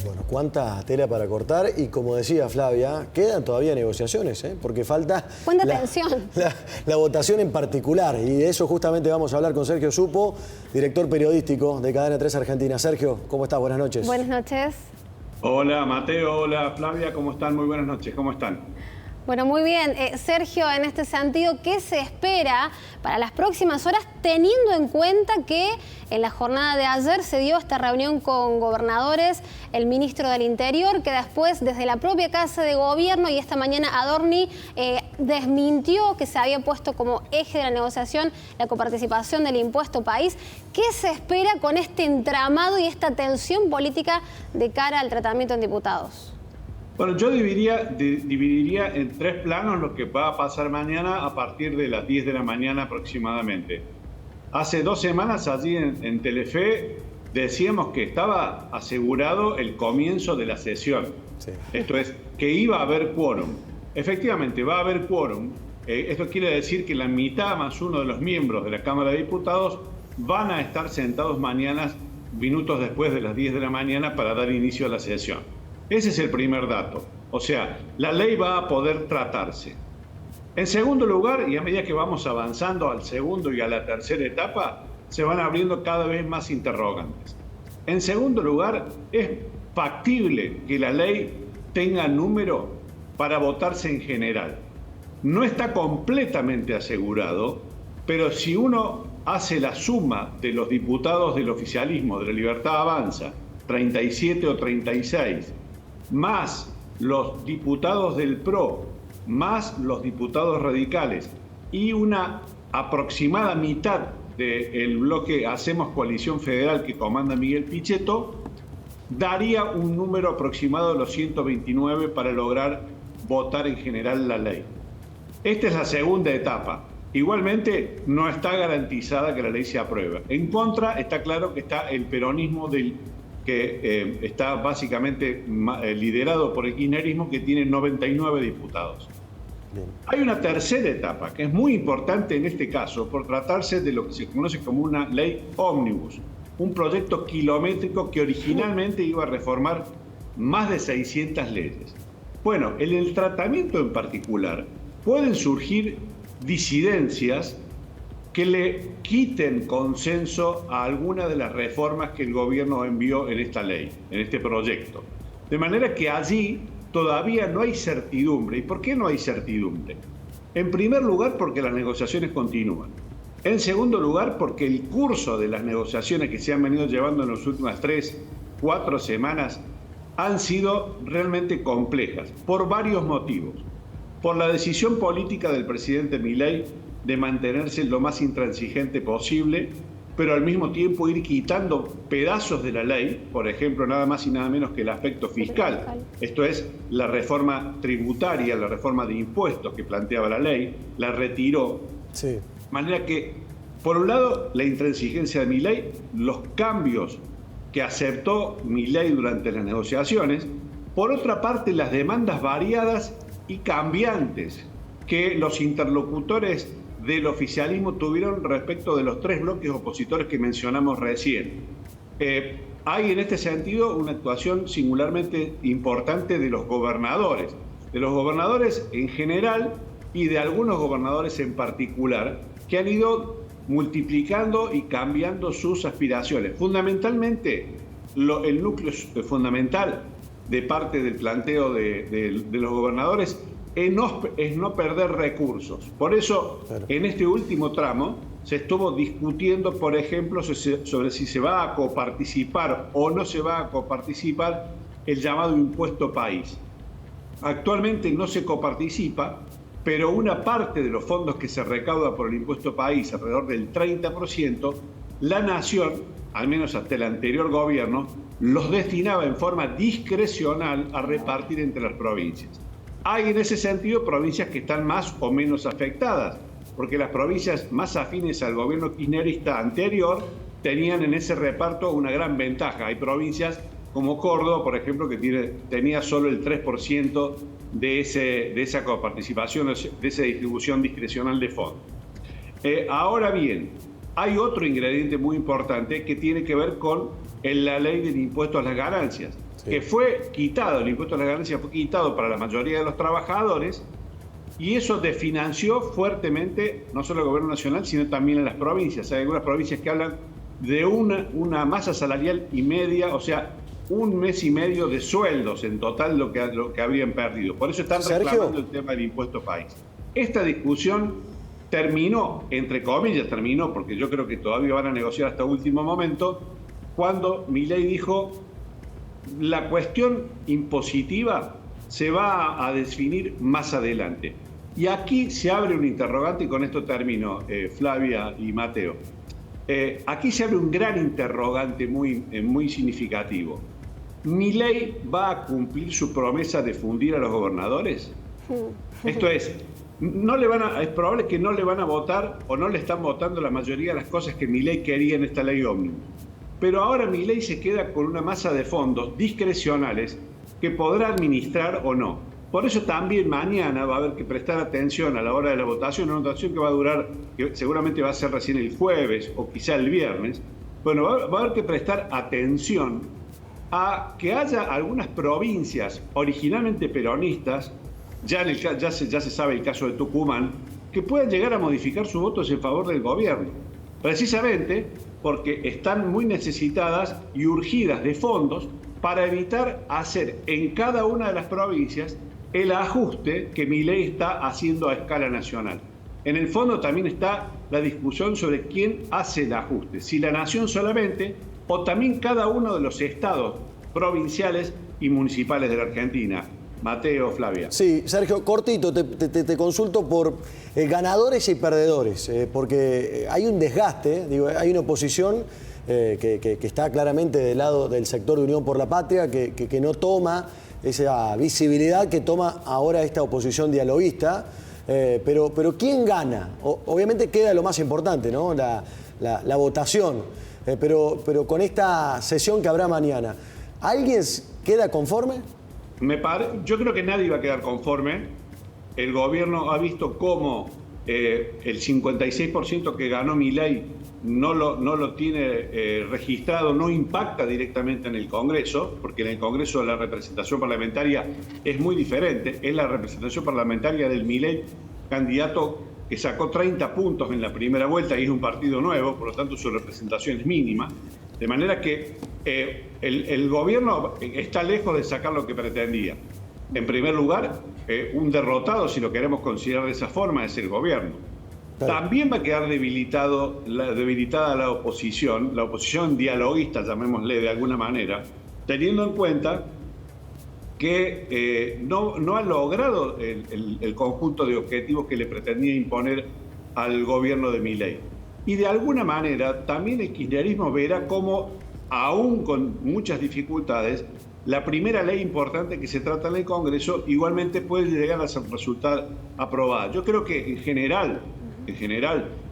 Bueno, cuánta tela para cortar y como decía Flavia, quedan todavía negociaciones, porque falta ¿Cuánta tensión? La votación en particular, y de eso justamente vamos a hablar con Sergio Supo, director periodístico de Cadena 3 Argentina. Sergio, ¿cómo estás? Buenas noches. Buenas noches. Hola Mateo, hola Flavia, ¿cómo están? Muy buenas noches, ¿cómo están? Bueno, muy bien. Sergio, en este sentido, ¿qué se espera para las próximas horas, teniendo en cuenta que en la jornada de ayer se dio esta reunión con gobernadores, el ministro del Interior, que después desde la propia Casa de Gobierno y esta mañana Adorni desmintió que se había puesto como eje de la negociación la coparticipación del impuesto país? ¿Qué se espera con este entramado y esta tensión política de cara al tratamiento en diputados? Bueno, yo dividiría en tres planos lo que va a pasar mañana a partir de las 10 de la mañana aproximadamente. Hace 2 semanas allí en Telefe decíamos que estaba asegurado el comienzo de la sesión. Sí. Esto es, que iba a haber quórum. Efectivamente, va a haber quórum. Esto quiere decir que la mitad más uno de los miembros de la Cámara de Diputados van a estar sentados mañana, minutos después de las 10 de la mañana, para dar inicio a la sesión. Ese es el primer dato. O sea, la ley va a poder tratarse. En segundo lugar, y a medida que vamos avanzando al segundo y a la tercera etapa, se van abriendo cada vez más interrogantes. En segundo lugar, es factible que la ley tenga número para votarse en general. No está completamente asegurado, pero si uno hace la suma de los diputados del oficialismo, de la Libertad Avanza, 37 o 36, más los diputados del PRO, más los diputados radicales y una aproximada mitad del bloque Hacemos Coalición Federal que comanda Miguel Pichetto, daría un número aproximado de los 129 para lograr votar en general la ley. Esta es la segunda etapa. Igualmente, no está garantizada que la ley se apruebe. En contra, está claro que está el peronismo que está básicamente liderado por el kirchnerismo, que tiene 99 diputados. Bien. Hay una tercera etapa que es muy importante en este caso por tratarse de lo que se conoce como una ley ómnibus, un proyecto kilométrico que originalmente iba a reformar más de 600 leyes. Bueno, en el tratamiento en particular pueden surgir disidencias que le quiten consenso a alguna de las reformas que el gobierno envió en esta ley, en este proyecto. De manera que allí todavía no hay certidumbre. ¿Y por qué no hay certidumbre? En primer lugar, porque las negociaciones continúan. En segundo lugar, porque el curso de las negociaciones que se han venido llevando en las últimas 3, 4 semanas han sido realmente complejas, por varios motivos. Por la decisión política del presidente Milei de mantenerse lo más intransigente posible, pero al mismo tiempo ir quitando pedazos de la ley, por ejemplo, nada más y nada menos que el aspecto fiscal. Esto es, la reforma tributaria, la reforma de impuestos que planteaba la ley, la retiró. Sí. De manera que, por un lado, la intransigencia de Milei, los cambios que aceptó Milei durante las negociaciones, por otra parte, las demandas variadas y cambiantes que los interlocutores del oficialismo tuvieron respecto de los 3 bloques opositores que mencionamos recién. Hay en este sentido una actuación singularmente importante de los gobernadores en general y de algunos gobernadores en particular, que han ido multiplicando y cambiando sus aspiraciones. Fundamentalmente, el núcleo fundamental de parte del planteo de los gobernadores es no perder recursos. Por eso, en este último tramo, se estuvo discutiendo, por ejemplo, sobre si se va a coparticipar o no se va a coparticipar el llamado impuesto país. Actualmente no se coparticipa, pero una parte de los fondos que se recauda por el impuesto país, alrededor del 30%, la Nación, al menos hasta el anterior gobierno, los destinaba en forma discrecional a repartir entre las provincias. Hay en ese sentido provincias que están más o menos afectadas, porque las provincias más afines al gobierno kirchnerista anterior tenían en ese reparto una gran ventaja. Hay provincias como Córdoba, por ejemplo, que tenía solo el 3% de esa coparticipación, de esa distribución discrecional de fondos. Ahora bien, hay otro ingrediente muy importante que tiene que ver con la ley del impuesto a las ganancias. que fue quitado, el impuesto a la ganancia fue quitado para la mayoría de los trabajadores, y eso desfinanció fuertemente no solo el gobierno nacional, sino también en las provincias. Hay algunas provincias que hablan de una masa salarial y media, o sea, 1 mes y medio de sueldos en total lo que habrían perdido. Por eso están reclamando el tema del impuesto país. Esta discusión terminó, entre comillas terminó, porque yo creo que todavía van a negociar hasta último momento, cuando Milei dijo: la cuestión impositiva se va a definir más adelante. Y aquí se abre un interrogante, y con esto termino, Flavia y Mateo. Aquí se abre un gran interrogante muy significativo. ¿Milei va a cumplir su promesa de fundir a los gobernadores? Esto es, es probable que no le van a votar o no le están votando la mayoría de las cosas que Milei quería en esta ley ómnibus. Pero ahora Milei se queda con una masa de fondos discrecionales que podrá administrar o no. Por eso también mañana va a haber que prestar atención a la hora de la votación, una votación que va a durar, que seguramente va a ser recién el jueves o quizá el viernes. Bueno, va a haber que prestar atención a que haya algunas provincias originalmente peronistas, ya se sabe el caso de Tucumán, que puedan llegar a modificar sus votos en favor del gobierno. Precisamente porque están muy necesitadas y urgidas de fondos para evitar hacer en cada una de las provincias el ajuste que Milei está haciendo a escala nacional. En el fondo también está la discusión sobre quién hace el ajuste, si la nación solamente o también cada uno de los estados provinciales y municipales de la Argentina. Mateo, Flavia. Sí, Sergio, cortito, te consulto por ganadores y perdedores, porque hay un desgaste, hay una oposición que está claramente del lado del sector de Unión por la Patria, que no toma esa visibilidad que toma ahora esta oposición dialoguista, pero ¿quién gana? Obviamente queda lo más importante, ¿no? La votación, pero con esta sesión que habrá mañana, ¿alguien queda conforme? Yo creo que nadie va a quedar conforme. El gobierno ha visto cómo el 56% que ganó Milei no lo tiene registrado, no impacta directamente en el Congreso, porque en el Congreso la representación parlamentaria es muy diferente. Es la representación parlamentaria del Milei, candidato que sacó 30 puntos en la primera vuelta y es un partido nuevo, por lo tanto su representación es mínima. De manera que el gobierno está lejos de sacar lo que pretendía. En primer lugar, un derrotado, si lo queremos considerar de esa forma, es el gobierno. Claro. También va a quedar debilitada la oposición dialoguista, llamémosle de alguna manera, teniendo en cuenta que no ha logrado el conjunto de objetivos que le pretendía imponer al gobierno de Milei. Y de alguna manera también el kirchnerismo verá cómo, aún con muchas dificultades, la primera ley importante que se trata en el Congreso igualmente puede llegar a resultar aprobada. Yo creo que en general,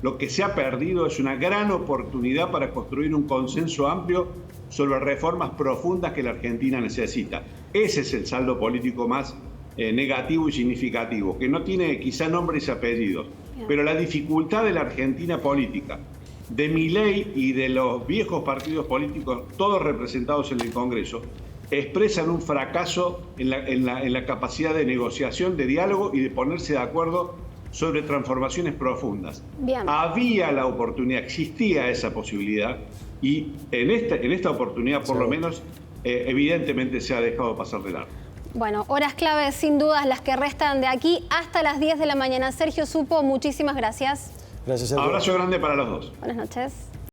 lo que se ha perdido es una gran oportunidad para construir un consenso amplio sobre reformas profundas que la Argentina necesita. Ese es el saldo político más negativo y significativo, que no tiene quizá nombres y apellidos. Pero la dificultad de la Argentina política, de Milei y de los viejos partidos políticos, todos representados en el Congreso, expresan un fracaso en la capacidad de negociación, de diálogo y de ponerse de acuerdo sobre transformaciones profundas. Bien. Había la oportunidad, existía esa posibilidad, y en esta oportunidad, por lo menos, evidentemente se ha dejado pasar de largo. Bueno, horas claves sin dudas las que restan de aquí hasta las 10 de la mañana. Sergio Supo, muchísimas gracias. Gracias, Sergio. Abrazo grande para los dos. Buenas noches.